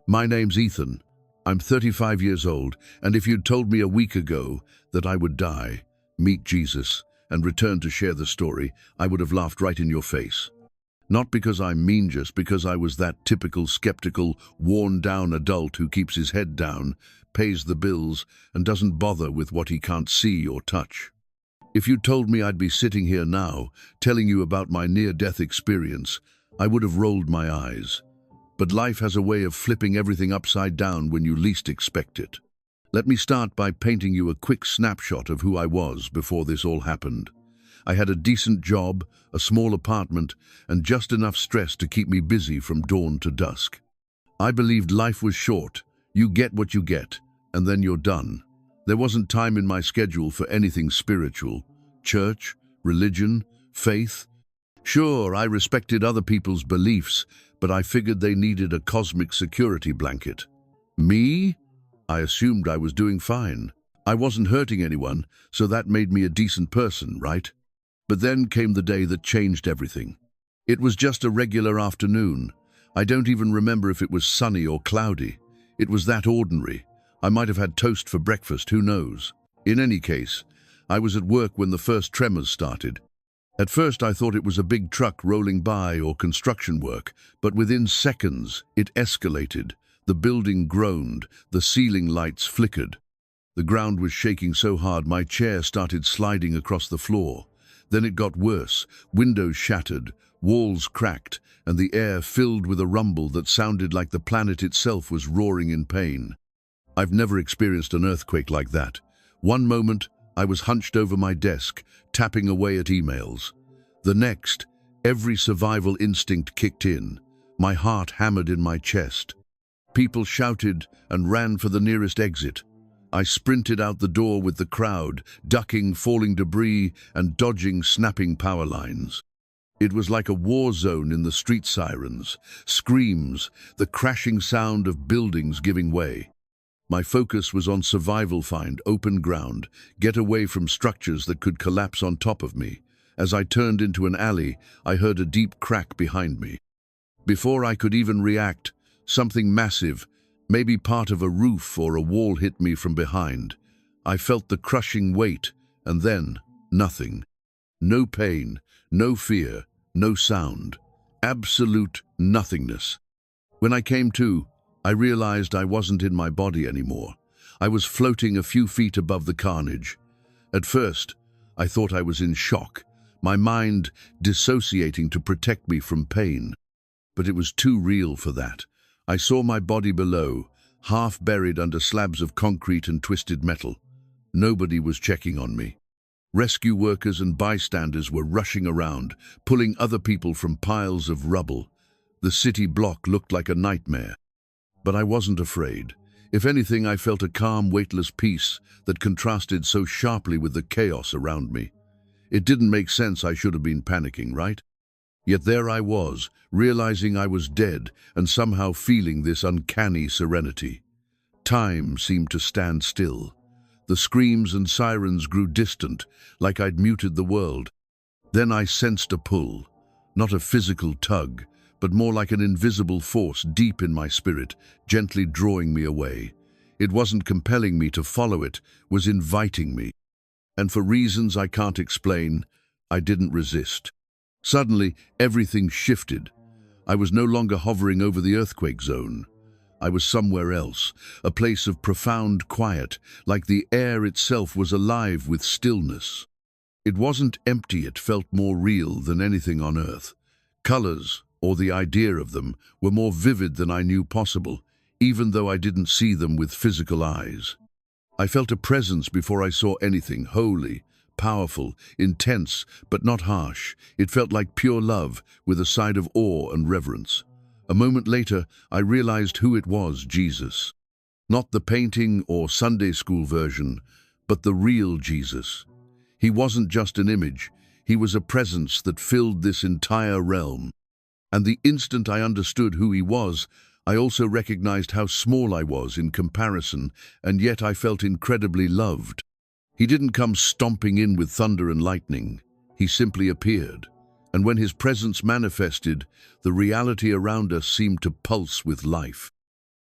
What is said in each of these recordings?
My name's Ethan. I'm 35 years old, and if you'd told me a week ago that I would die, meet Jesus, and return to share the story, I would have laughed right in your face. Not because I'm mean, just because I was that typical skeptical, worn-down adult who keeps his head down, pays the bills, and doesn't bother with what he can't see or touch. If you'd told me I'd be sitting here now, telling you about my near-death experience, I would have rolled my eyes. But life has a way of flipping everything upside down when you least expect it. Let me start by painting you a quick snapshot of who I was before this all happened. I had a decent job, a small apartment, and just enough stress to keep me busy from dawn to dusk. I believed life was short. You get what you get, and then you're done. There wasn't time in my schedule for anything spiritual, church, religion, faith. Sure, I respected other people's beliefs, but I figured they needed a cosmic security blanket. Me? I assumed I was doing fine. I wasn't hurting anyone, so that made me a decent person, right? But then came the day that changed everything. It was just a regular afternoon. I don't even remember if it was sunny or cloudy. It was that ordinary. I might have had toast for breakfast, who knows? In any case, I was at work when the first tremors started. At first I thought it was a big truck rolling by or construction work, but within seconds it escalated. The building groaned, the ceiling lights flickered. The ground was shaking so hard my chair started sliding across the floor. Then it got worse. Windows shattered, walls cracked, and the air filled with a rumble that sounded like the planet itself was roaring in pain. I've never experienced an earthquake like that. One moment, I was hunched over my desk, tapping away at emails. The next, every survival instinct kicked in. My heart hammered in my chest. People shouted and ran for the nearest exit. I sprinted out the door with the crowd, ducking falling debris and dodging snapping power lines. It was like a war zone in the street sirens, screams, the crashing sound of buildings giving way. My focus was on survival, find open ground, get away from structures that could collapse on top of me. As I turned into an alley, I heard a deep crack behind me. Before I could even react, something massive, maybe part of a roof or a wall, hit me from behind. I felt the crushing weight, and then nothing. No pain, no fear, no sound. Absolute nothingness. When I came to, I realized I wasn't in my body anymore. I was floating a few feet above the carnage. At first, I thought I was in shock, my mind dissociating to protect me from pain. But it was too real for that. I saw my body below, half buried under slabs of concrete and twisted metal. Nobody was checking on me. Rescue workers and bystanders were rushing around, pulling other people from piles of rubble. The city block looked like a nightmare. But I wasn't afraid. If anything, I felt a calm, weightless peace that contrasted so sharply with the chaos around me. It didn't make sense. I should have been panicking, right? Yet there I was, realizing I was dead and somehow feeling this uncanny serenity. Time seemed to stand still. The screams and sirens grew distant, like I'd muted the world. Then I sensed a pull, not a physical tug, but more like an invisible force deep in my spirit, gently drawing me away. It wasn't compelling me to follow, it was inviting me. And for reasons I can't explain, I didn't resist. Suddenly, everything shifted. I was no longer hovering over the earthquake zone. I was somewhere else, a place of profound quiet, like the air itself was alive with stillness. It wasn't empty, it felt more real than anything on earth. Colors, or the idea of them, were more vivid than I knew possible, even though I didn't see them with physical eyes. I felt a presence before I saw anything, holy, powerful, intense, but not harsh. It felt like pure love, with a side of awe and reverence. A moment later, I realized who it was, Jesus. Not the painting or Sunday school version, but the real Jesus. He wasn't just an image, he was a presence that filled this entire realm. And the instant I understood who he was, I also recognized how small I was in comparison, and yet I felt incredibly loved. He didn't come stomping in with thunder and lightning. He simply appeared. And when his presence manifested, the reality around us seemed to pulse with life.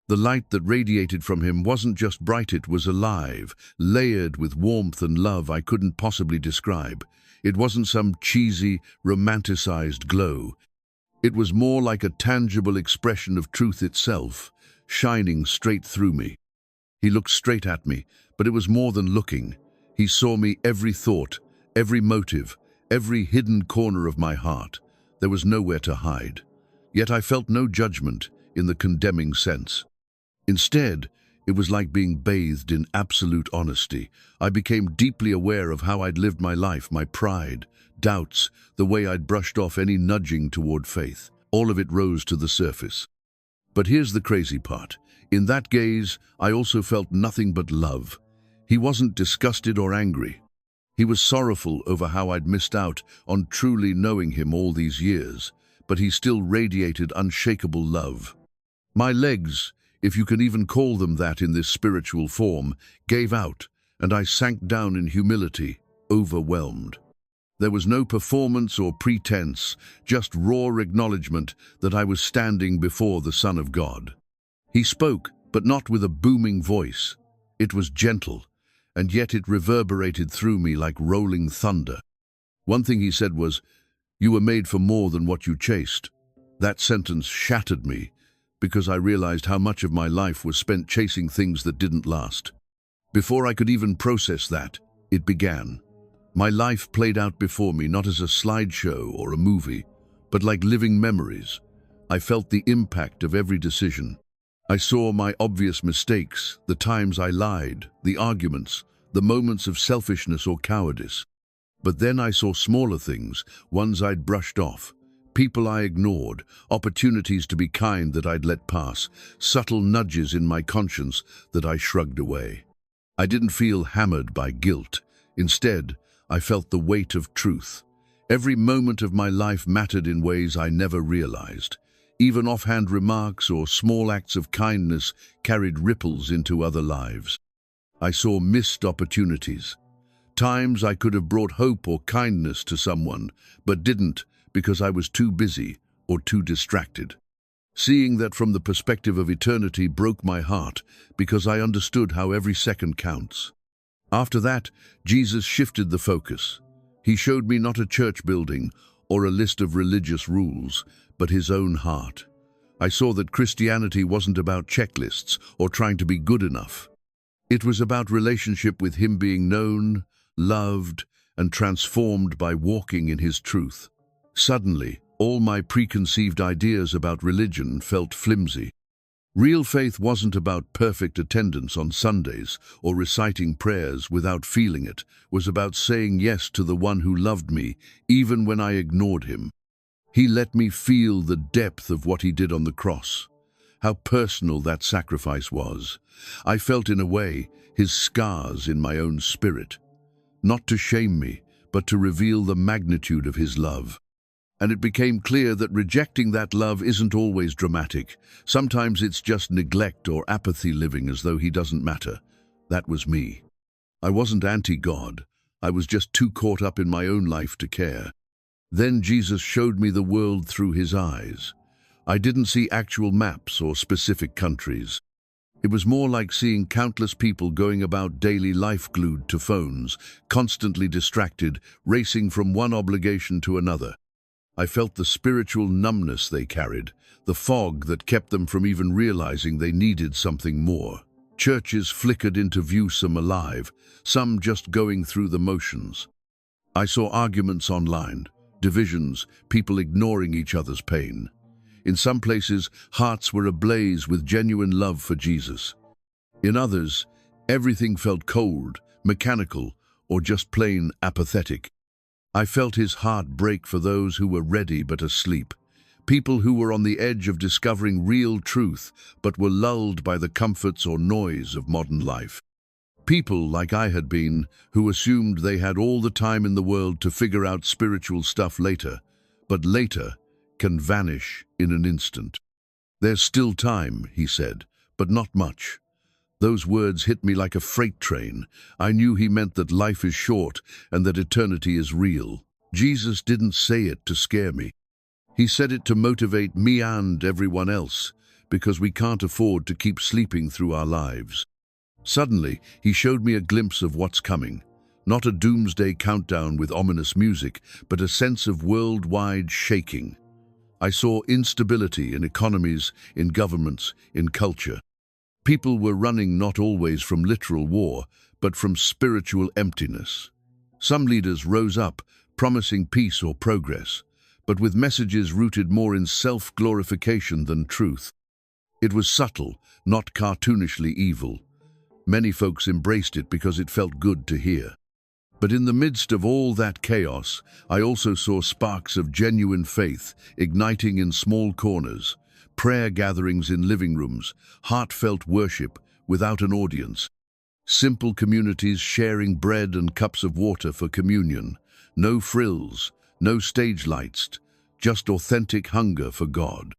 The light that radiated from him wasn't just bright, it was alive, layered with warmth and love I couldn't possibly describe. It wasn't some cheesy, romanticized glow. It was more like a tangible expression of truth itself, shining straight through me. He looked straight at me, but it was more than looking. He saw me, every thought, every motive, every hidden corner of my heart. There was nowhere to hide. Yet I felt no judgment in the condemning sense. Instead, it was like being bathed in absolute honesty. I became deeply aware of how I'd lived my life, my pride, doubts, the way I'd brushed off any nudging toward faith. All of it rose to the surface. But here's the crazy part. In that gaze, I also felt nothing but love. He wasn't disgusted or angry. He was sorrowful over how I'd missed out on truly knowing him all these years, but he still radiated unshakable love. My legs, if you can even call them that in this spiritual form, gave out, and I sank down in humility, overwhelmed. There was no performance or pretense, just raw acknowledgement that I was standing before the Son of God. He spoke, but not with a booming voice. It was gentle, and yet it reverberated through me like rolling thunder. One thing he said was, "You were made for more than what you chased." That sentence shattered me, because I realized how much of my life was spent chasing things that didn't last. Before I could even process that, it began. My life played out before me not as a slideshow or a movie, but like living memories. I felt the impact of every decision. I saw my obvious mistakes, the times I lied, the arguments, the moments of selfishness or cowardice. But then I saw smaller things, ones I'd brushed off. People I ignored, opportunities to be kind that I'd let pass, subtle nudges in my conscience that I shrugged away. I didn't feel hammered by guilt. Instead, I felt the weight of truth. Every moment of my life mattered in ways I never realized. Even offhand remarks or small acts of kindness carried ripples into other lives. I saw missed opportunities. Times I could have brought hope or kindness to someone, but didn't, because I was too busy or too distracted. Seeing that from the perspective of eternity broke my heart, because I understood how every second counts. After that, Jesus shifted the focus. He showed me not a church building or a list of religious rules, but his own heart. I saw that Christianity wasn't about checklists or trying to be good enough. It was about relationship with him, being known, loved, and transformed by walking in his truth. Suddenly, all my preconceived ideas about religion felt flimsy. Real faith wasn't about perfect attendance on Sundays or reciting prayers without feeling it. It was about saying yes to the one who loved me, even when I ignored him. He let me feel the depth of what he did on the cross, how personal that sacrifice was. I felt, in a way, his scars in my own spirit, not to shame me, but to reveal the magnitude of his love. And it became clear that rejecting that love isn't always dramatic. Sometimes it's just neglect or apathy, living as though he doesn't matter. That was me. I wasn't anti-God. I was just too caught up in my own life to care. Then Jesus showed me the world through his eyes. I didn't see actual maps or specific countries. It was more like seeing countless people going about daily life glued to phones, constantly distracted, racing from one obligation to another. I felt the spiritual numbness they carried, the fog that kept them from even realizing they needed something more. Churches flickered into view, some alive, some just going through the motions. I saw arguments online, divisions, people ignoring each other's pain. In some places, hearts were ablaze with genuine love for Jesus. In others, everything felt cold, mechanical, or just plain apathetic. I felt his heart break for those who were ready but asleep, people who were on the edge of discovering real truth but were lulled by the comforts or noise of modern life. People like I had been, who assumed they had all the time in the world to figure out spiritual stuff later, but later can vanish in an instant. "There's still time," he said, "but not much." Those words hit me like a freight train. I knew he meant that life is short and that eternity is real. Jesus didn't say it to scare me. He said it to motivate me and everyone else, because we can't afford to keep sleeping through our lives. Suddenly, he showed me a glimpse of what's coming. Not a doomsday countdown with ominous music, but a sense of worldwide shaking. I saw instability in economies, in governments, in culture. People were running not always from literal war, but from spiritual emptiness. Some leaders rose up, promising peace or progress, but with messages rooted more in self-glorification than truth. It was subtle, not cartoonishly evil. Many folks embraced it because it felt good to hear. But in the midst of all that chaos, I also saw sparks of genuine faith igniting in small corners, prayer gatherings in living rooms, heartfelt worship without an audience, simple communities sharing bread and cups of water for communion, no frills, no stage lights, just authentic hunger for God.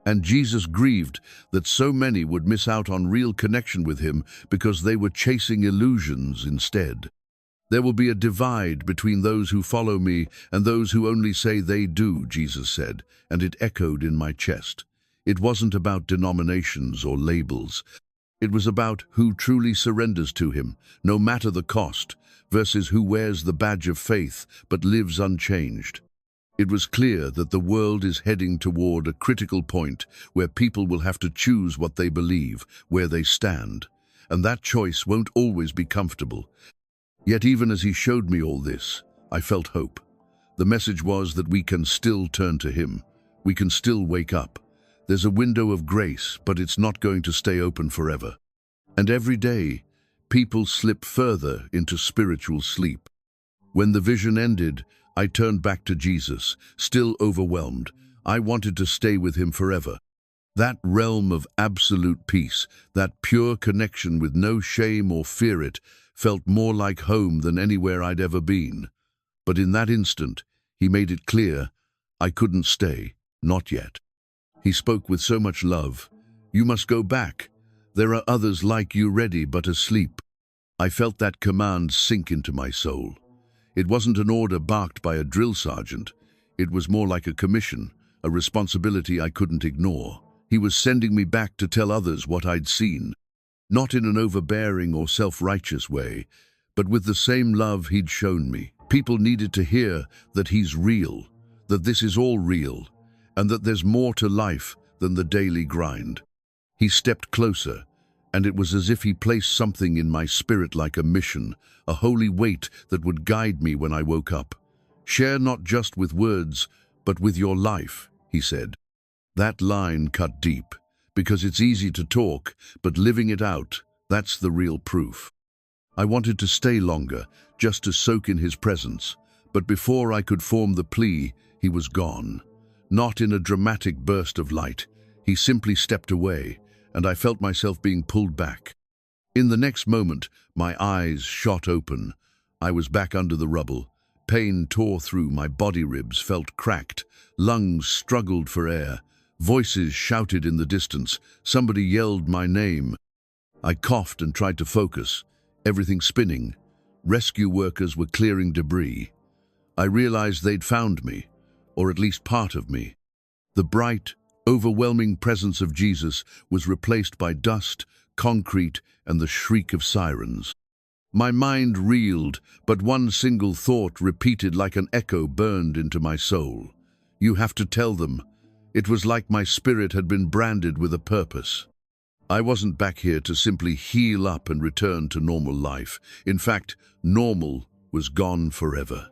And Jesus grieved that so many would miss out on real connection with him because they were chasing illusions instead. There will be a divide between those who follow me and those who only say they do, Jesus said, and it echoed in my chest. It wasn't about denominations or labels. It was about who truly surrenders to him, no matter the cost, versus who wears the badge of faith but lives unchanged. It was clear that the world is heading toward a critical point where people will have to choose what they believe, where they stand. And that choice won't always be comfortable. Yet even as he showed me all this, I felt hope. The message was that we can still turn to him. We can still wake up. There's a window of grace, but it's not going to stay open forever. And every day, people slip further into spiritual sleep. When the vision ended, I turned back to Jesus, still overwhelmed. I wanted to stay with him forever. That realm of absolute peace, that pure connection with no shame or fear it, felt more like home than anywhere I'd ever been. But in that instant, he made it clear I couldn't stay, not yet. He spoke with so much love. You must go back. There are others like you ready but asleep. I felt that command sink into my soul. It wasn't an order barked by a drill sergeant. It was more like a commission, a responsibility I couldn't ignore. He was sending me back to tell others what I'd seen. Not in an overbearing or self-righteous way, but with the same love he'd shown me. People needed to hear that he's real, that this is all real, and that there's more to life than the daily grind. He stepped closer, and it was as if he placed something in my spirit like a mission, a holy weight that would guide me when I woke up. Share not just with words, but with your life, he said. That line cut deep, because it's easy to talk, but living it out, that's the real proof. I wanted to stay longer, just to soak in his presence, but before I could form the plea, he was gone. Not in a dramatic burst of light. He simply stepped away, and I felt myself being pulled back. In the next moment, my eyes shot open. I was back under the rubble. Pain tore through, my body ribs felt cracked. Lungs struggled for air. Voices shouted in the distance. Somebody yelled my name. I coughed and tried to focus, everything spinning. Rescue workers were clearing debris. I realized they'd found me, or at least part of me. The bright, overwhelming presence of Jesus was replaced by dust, concrete, and the shriek of sirens. My mind reeled, but one single thought repeated like an echo burned into my soul. You have to tell them. It was like my spirit had been branded with a purpose. I wasn't back here to simply heal up and return to normal life. In fact, normal was gone forever.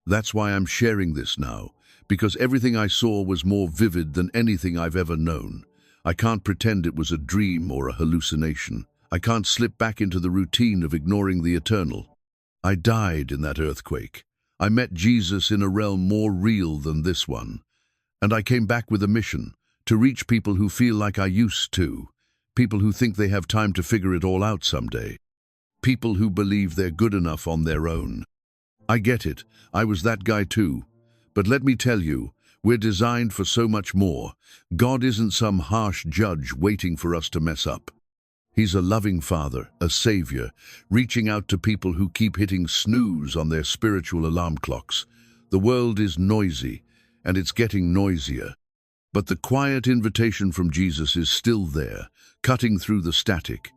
That's why I'm sharing this now, because everything I saw was more vivid than anything I've ever known. I can't pretend it was a dream or a hallucination. I can't slip back into the routine of ignoring the eternal. I died in that earthquake. I met Jesus in a realm more real than this one. And I came back with a mission, to reach people who feel like I used to. People who think they have time to figure it all out someday. People who believe they're good enough on their own. I get it. I was that guy too. But let me tell you, we're designed for so much more. God isn't some harsh judge waiting for us to mess up. He's a loving Father, a Savior, reaching out to people who keep hitting snooze on their spiritual alarm clocks. The world is noisy, and it's getting noisier. But the quiet invitation from Jesus is still there, cutting through the static.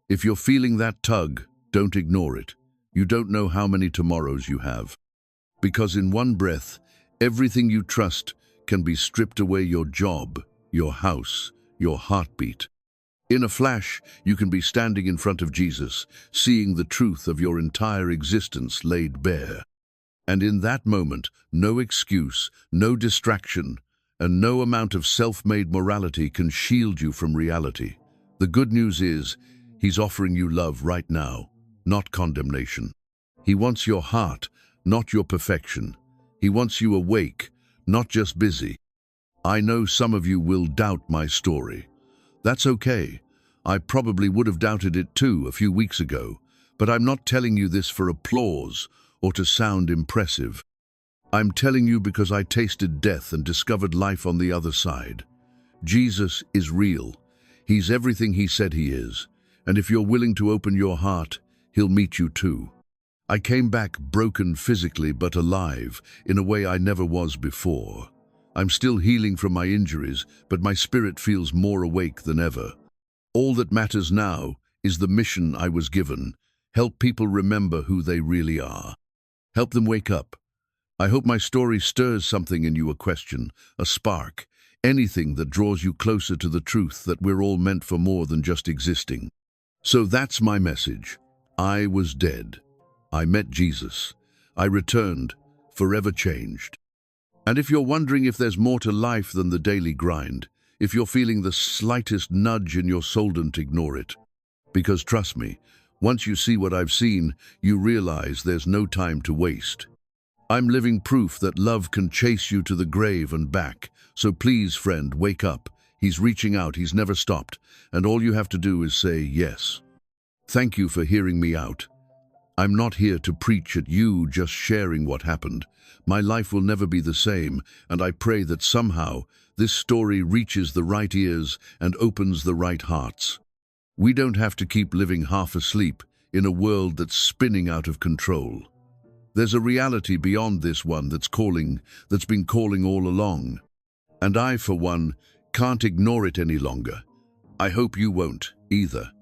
If you're feeling that tug, don't ignore it. You don't know how many tomorrows you have. Because in one breath, everything you trust can be stripped away: your job, your house, your heartbeat. In a flash, you can be standing in front of Jesus, seeing the truth of your entire existence laid bare. And in that moment, no excuse, no distraction, and no amount of self-made morality can shield you from reality. The good news is, He's offering you love right now, not condemnation. He wants your heart, not your perfection. He wants you awake, not just busy. I know some of you will doubt my story. That's okay. I probably would have doubted it too a few weeks ago, but I'm not telling you this for applause or to sound impressive. I'm telling you because I tasted death and discovered life on the other side. Jesus is real. He's everything He said He is. And if you're willing to open your heart, He'll meet you too. I came back broken physically but alive in a way I never was before. I'm still healing from my injuries, but my spirit feels more awake than ever. All that matters now is the mission I was given: help people remember who they really are. Help them wake up. I hope my story stirs something in you: a question, a spark, anything that draws you closer to the truth that we're all meant for more than just existing. So that's my message. I was dead. I met Jesus. I returned, forever changed. And if you're wondering if there's more to life than the daily grind, if you're feeling the slightest nudge in your soul, don't ignore it. Because trust me, once you see what I've seen, you realize there's no time to waste. I'm living proof that love can chase you to the grave and back. So please, friend, wake up. He's reaching out. He's never stopped. And all you have to do is say yes. Thank you for hearing me out. I'm not here to preach at you, just sharing what happened. My life will never be the same, and I pray that somehow this story reaches the right ears and opens the right hearts. We don't have to keep living half asleep in a world that's spinning out of control. There's a reality beyond this one that's been calling all along. And I, for one, can't ignore it any longer. I hope you won't either.